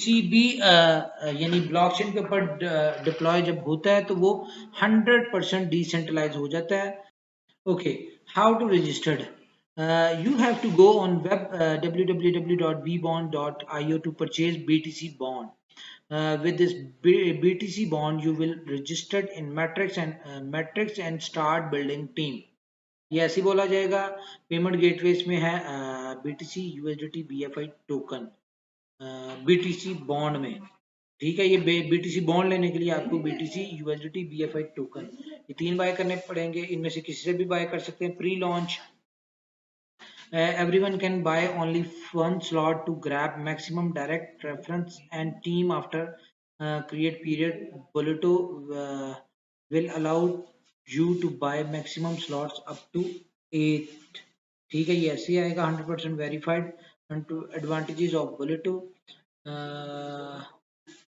किसी भी यानी ब्लॉकचेन के ऊपर डिप्लॉय जब होता है तो वो 100% डिसेंट्रलाइज हो जाता है। Okay, how to registered? You have to go on web www.bbond.io to purchase BTC bond. With this BTC bond, you will register in Matrix and start building team. ये ऐसे बोला जाएगा। पेमेंट गेटवेज में है BTC USDT BFI token BTC bond में। ठीक है, ये BTC बॉन्ड लेने के लिए आपको BTC USDT BFI टोकन ये 3 बाय करने पड़ेंगे। इनमें से किसी से भी बाय कर सकते हैं। Pre launch everyone can buy only one slot to grab maximum direct reference and team after create period. Boleto will allow you to buy maximum slots up to 8। ठीक है, ये ऐसे आएगा 100% verified. Advantages of Boleto.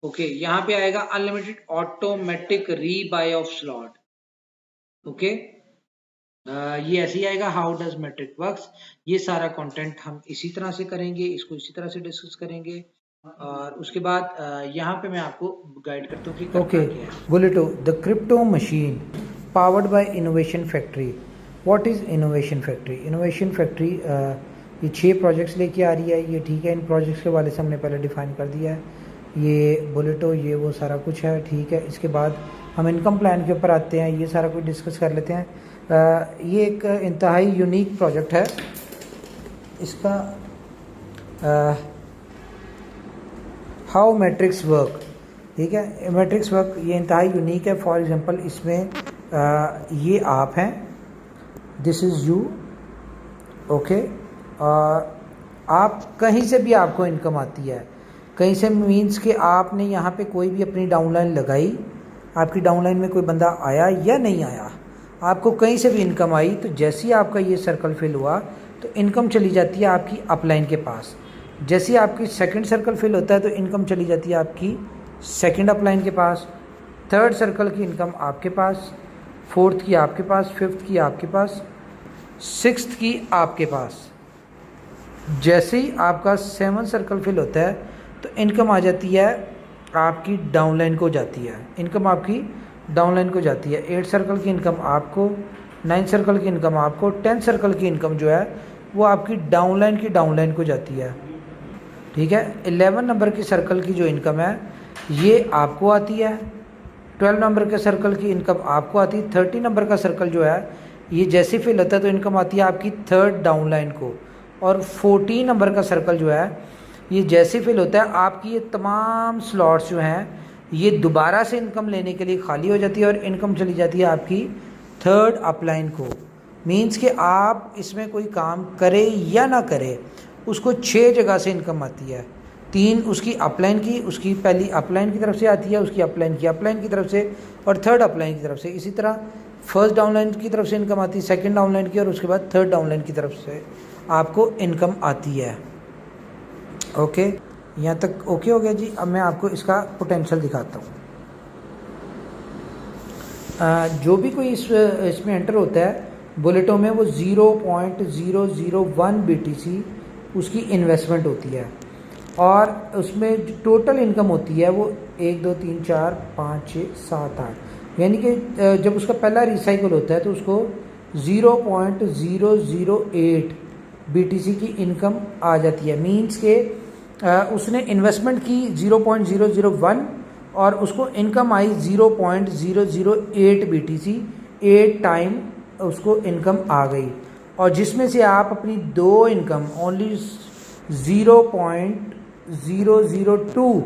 Okay, यहाँ पे आएगा unlimited automatic rebuy of slot. Okay, ये ऐसे ही आएगा। How does matrix works? ये सारा कंटेंट हम इसी तरह से करेंगे, इसको इसी तरह से डिस्कस करेंगे और उसके बाद यहाँ पे मैं आपको गाइड करता हूँ कि okay, Boleto the crypto machine powered by innovation factory. What is innovation factory? Innovation factory ये 6 प्रोजेक्ट्स लेके आ रही है। ये ठीक है, इन प्रोजेक्ट्स के वाले से हमने पहले डिफाइन कर दिया है। ये बोलेटो ये वो सारा कुछ है। ठीक है, इसके बाद हम इनकम प्लान के ऊपर आते हैं। ये सारा कुछ डिस्कस कर लेते हैं। ये एक इंतहाई यूनिक प्रोजेक्ट है। इसका हाउ मैट्रिक्स वर्क, ठीक है, मैट्रिक्स वर्क ये इंतहाई यूनिक है। फॉर एग्जांपल इसमें ये आप हैं, दिस इज़ यू। ओके, आप कहीं से भी आपको इनकम आती है। कहीं से मीन्स कि आपने यहाँ पे कोई भी अपनी डाउनलाइन लगाई, आपकी डाउनलाइन में कोई बंदा आया या नहीं आया, आपको कहीं से भी इनकम आई, तो जैसे ही आपका ये सर्कल फिल हुआ तो इनकम चली जाती है आपकी अपलाइन के पास। जैसे ही आपकी सेकंड सर्कल फिल होता है तो इनकम चली जाती है आपकी सेकंड अपलाइन के पास। थर्ड सर्कल की इनकम आपके पास, फोर्थ की आपके पास, फिफ्थ की आपके पास, सिक्स्थ की आपके पास। जैसे ही आपका 7 सर्कल फिल होता है तो इनकम आ जाती है आपकी डाउनलाइन को जाती है। इनकम आपकी डाउनलाइन को जाती है। 8 सर्कल की इनकम आपको, 9 सर्कल की इनकम आपको, 10 सर्कल की इनकम जो है वो आपकी डाउनलाइन को जाती है। ठीक है, 11 नंबर की सर्कल की जो इनकम है ये आपको आती है। 12 नंबर के सर्कल की इनकम आपको आती है। 30 नंबर का सर्कल जो है ये जैसे फिल होता है तो इनकम आती है आपकी थर्ड डाउनलाइन को। और 14 नंबर का सर्कल जो है ये जैसे फिल होता है आपकी ये तमाम स्लॉट्स जो हैं ये दोबारा से इनकम लेने के लिए खाली हो जाती है और इनकम चली जाती है आपकी थर्ड अपलाइन को। मीन्स कि आप इसमें कोई काम करे या ना करे उसको 6 जगह से इनकम आती है। 3 उसकी अपलाइन की, उसकी पहली अपलाइन की तरफ से आती है, उसकी अपलाइन की तरफ से, और थर्ड अपलाइन की तरफ से। इसी तरह फर्स्ट डाउनलाइन की तरफ से इनकम आती है, सेकंड डाउनलाइन की, और उसके बाद थर्ड डाउनलाइन की तरफ से आपको इनकम आती है। ओके, यहाँ तक ओके हो गया जी। अब मैं आपको इसका पोटेंशियल दिखाता हूँ। जो भी कोई इसमें एंटर होता है बुलेटो में वो 0.001 BTC उसकी इन्वेस्टमेंट होती है और उसमें जो टोटल इनकम होती है वो 1 2 3 4 5 6 7 8, यानी कि जब उसका पहला रिसाइकल होता है तो उसको 0.008 BTC की इनकम आ जाती है। मीन्स के उसने इन्वेस्टमेंट की 0.001 और उसको इनकम आई 0.008 BTC। 8 टाइम उसको इनकम आ गई और जिसमें से आप अपनी 2 इनकम ओनली 0.002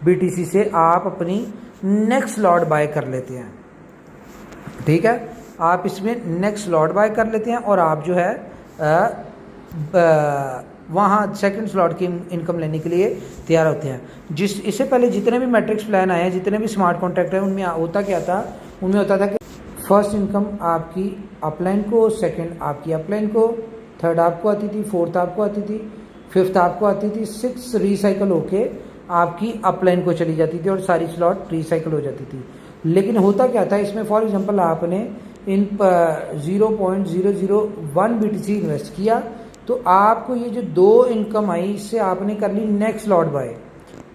BTC से आप अपनी नेक्स्ट लॉट बाय कर लेते हैं। ठीक है, आप इसमें नेक्स्ट लॉट बाय कर लेते हैं और आप जो है वहाँ सेकंड स्लॉट की इनकम लेने के लिए तैयार होते हैं। इससे पहले जितने भी मैट्रिक्स प्लान आए हैं, जितने भी स्मार्ट कॉन्ट्रैक्ट हैं, उनमें होता क्या था? उनमें होता था कि फर्स्ट इनकम आपकी अपलाइन को, सेकंड आपकी अपलाइन को, थर्ड आपको आती थी, फोर्थ आपको आती थी, फिफ्थ आपको आती थी, 6 रिसाइकल होके आपकी अपलाइन को चली जाती थी और सारी स्लॉट रिसाइकल हो जाती थी। लेकिन होता क्या था इसमें? फॉर एग्जांपल आपने इन 0.001 BTC इन्वेस्ट किया तो आपको ये जो 2 इनकम आई इससे आपने कर ली नेक्स्ट लॉट बाय।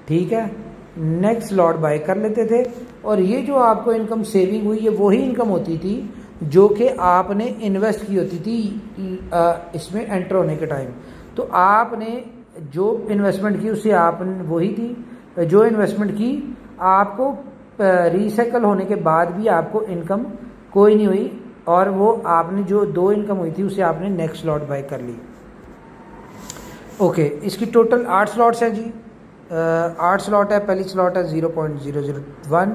ठीक है, नेक्स्ट स्लॉट बाय कर लेते थे। और ये जो आपको इनकम सेविंग हुई, ये वही इनकम होती थी जो कि आपने इन्वेस्ट की होती थी इसमें एंटर होने के टाइम। तो आपने जो इन्वेस्टमेंट की उससे आपने वही थी जो इन्वेस्टमेंट की, आपको रिसाइकल होने के बाद भी आपको इनकम कोई नहीं हुई, और वो आपने जो 2 इनकम हुई थी उसे आपने नेक्स्ट स्लॉट बाय कर ली। ओके, इसकी टोटल 8 स्लॉट्स हैं जी। 8 स्लॉट है। पहली स्लॉट है 0.001,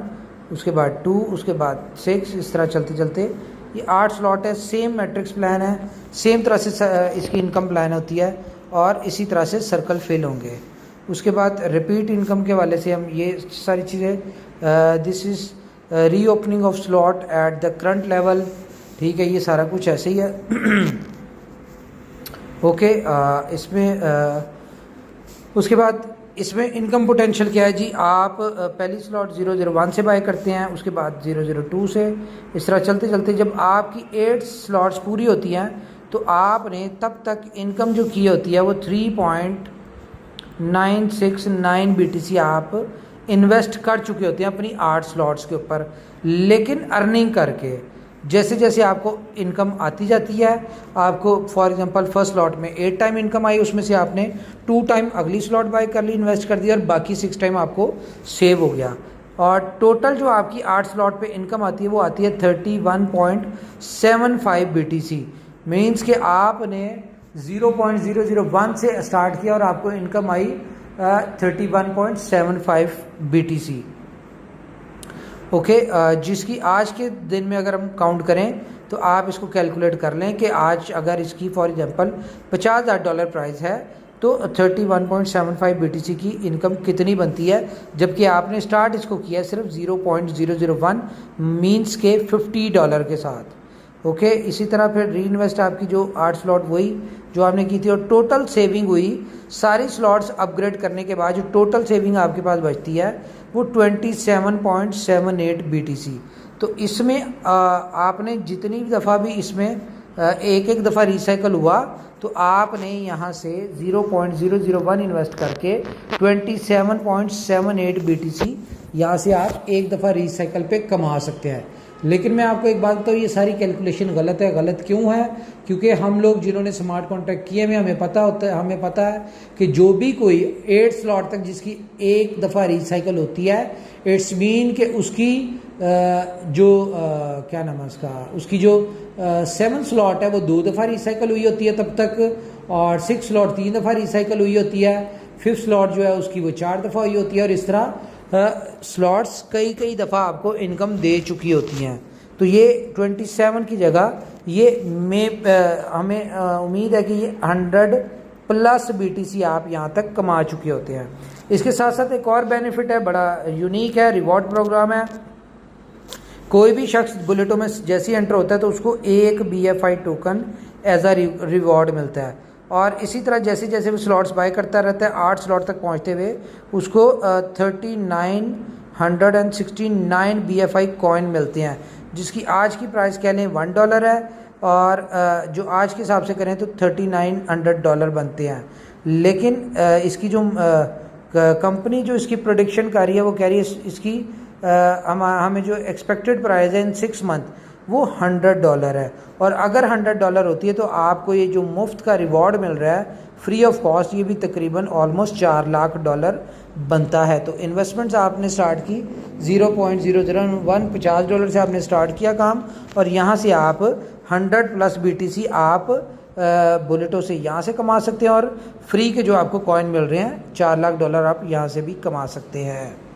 उसके बाद 2, उसके बाद 6, इस तरह चलते चलते ये 8 स्लॉट है। सेम मैट्रिक्स प्लान है, सेम तरह से इसकी इनकम प्लान होती है, और इसी तरह से सर्कल फिल होंगे। उसके बाद रिपीट इनकम के वाले से हम ये सारी चीज़ें, this is reopening of slot at the current level, ठीक है, ये सारा कुछ ऐसे ही है। ओके, इसमें उसके बाद इसमें इनकम पोटेंशियल क्या है जी। आप पहली स्लॉट 001 से बाय करते हैं, उसके बाद 002 से, इस तरह चलते चलते जब आपकी 8 स्लॉट्स पूरी होती हैं तो आपने तब तक इनकम जो की होती है वो 3.969 BTC आप इन्वेस्ट कर चुके होते हैं अपनी 8 स्लॉट्स के ऊपर, लेकिन अर्निंग करके। जैसे जैसे आपको इनकम आती जाती है, आपको फॉर एग्जांपल फर्स्ट स्लॉट में 8 टाइम इनकम आई, उसमें से आपने 2 टाइम अगली स्लॉट बाय कर ली, इन्वेस्ट कर दिया, और बाकी 6 टाइम आपको सेव हो गया। और टोटल जो आपकी 8 स्लॉट पे इनकम आती है वो आती है 31.75 BTC। मीन्स कि आपने 0.001 से स्टार्ट किया और आपको इनकम आई 31.75 BTC। ओके, जिसकी आज के दिन में अगर हम काउंट करें तो आप इसको कैलकुलेट कर लें कि आज अगर इसकी फॉर एग्जांपल $50,000 प्राइस है तो 31.75 BTC की इनकम कितनी बनती है, जबकि आपने स्टार्ट इसको किया सिर्फ 0.001 मीन्स के $50 के साथ। ओके, इसी तरह फिर री इन्वेस्ट आपकी जो 8 स्लॉट वही जो आपने की थी, और टोटल सेविंग हुई सारी स्लॉट्स अपग्रेड करने के बाद जो टोटल सेविंग आपके पास बचती है वो 27.78 BTC। तो इसमें आपने जितनी दफ़ा भी इसमें एक एक दफ़ा रिसाइकल हुआ तो आपने यहाँ से 0.001 इन्वेस्ट करके 27.78 BTC यहाँ से आप एक दफ़ा रिसाइकल पे कमा सकते हैं। लेकिन मैं आपको एक बात बताऊँ, ये सारी कैलकुलेशन गलत है। गलत क्यों है? क्योंकि हम लोग जिन्होंने स्मार्ट कॉन्ट्रैक्ट किए हुए हमें पता है कि जो भी कोई 8 स्लॉट तक जिसकी एक दफ़ा रिसाइकल होती है, इट्स मीन कि उसकी क्या नाम है उसकी जो 7 स्लॉट है वो 2 दफ़ा रिसाइकल हुई होती है तब तक, और 6 स्लॉट 3 दफ़ा रिसाइकल हुई होती है, 5th स्लॉट जो है उसकी वो 4 दफ़ा हुई होती है, और इस तरह स्लॉट्स कई दफ़ा आपको इनकम दे चुकी होती हैं। तो ये 27 की जगह ये हमें उम्मीद है कि ये 100+ BTC आप यहाँ तक कमा चुके होते हैं। इसके साथ साथ एक और बेनिफिट है, बड़ा यूनिक है, रिवॉर्ड प्रोग्राम है। कोई भी शख्स बुलेटो में जैसे ही एंटर होता है तो उसको एक BFI token as a reward मिलता है, और इसी तरह जैसे जैसे वो स्लॉट्स बाय करता रहता है 8 स्लॉट तक पहुंचते हुए उसको 3969 BFI कॉइन मिलते हैं, जिसकी आज की प्राइस कह लें $1 है, और जो आज के हिसाब से करें तो $3900 बनते हैं। लेकिन इसकी जो कंपनी जो इसकी प्रोडिक्शन कर रही है वो कह रही है इसकी हमें जो एक्सपेक्टेड प्राइस है इन 6 मंथ वो $100 है, और अगर $100 होती है तो आपको ये जो मुफ्त का रिवॉर्ड मिल रहा है फ्री ऑफ कॉस्ट, ये भी तकरीबन ऑलमोस्ट $4 लाख बनता है। तो इन्वेस्टमेंट्स आपने स्टार्ट की 0.001 $50 से आपने स्टार्ट किया काम, और यहाँ से आप 100+ BTC आप बुलेटो से यहाँ से कमा सकते हैं, और फ्री के जो आपको कॉइन मिल रहे हैं $4 लाख आप यहाँ से भी कमा सकते हैं।